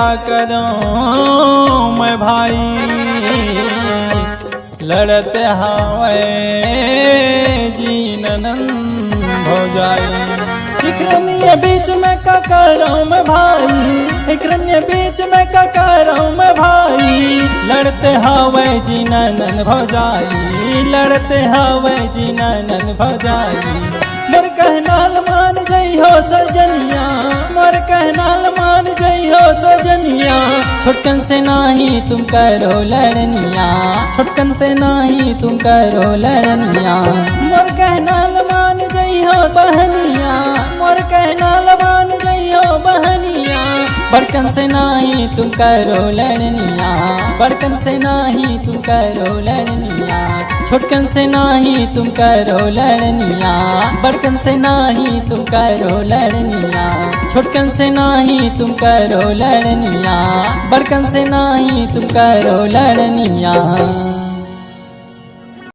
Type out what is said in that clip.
का करूं मैं भाई, लड़ते हवे जी ननंद भौजाई। इकरन्य बीच में का करूं मैं भाई, इकरन्य बीच में का करूं मैं भाई, लड़ते हवे जी ननंद भौजाई, लड़ते हवे जी ननंद भौजाई। मोर कहनाल मान जई हो सजनिया, मोर कहनाल मान जई हो सजनिया, छोटकन से नाही तुम करो लड़निया, छोटकन से नाही तुम करो लड़निया। मोर कहनाल मान जई हो बहनिया, मोर कहनाल मान जई हो बहनिया, बड़कन से नाही तुम करो लड़निया, बड़कन से नाही तुम करो लड़निया, छोटकन से नाही तुम करो लड़निया, बड़कन से नाही तुम करो लड़निया, छोटकन से नाही तुम करो लड़निया, बड़कन से नाही तुम करो लड़निया।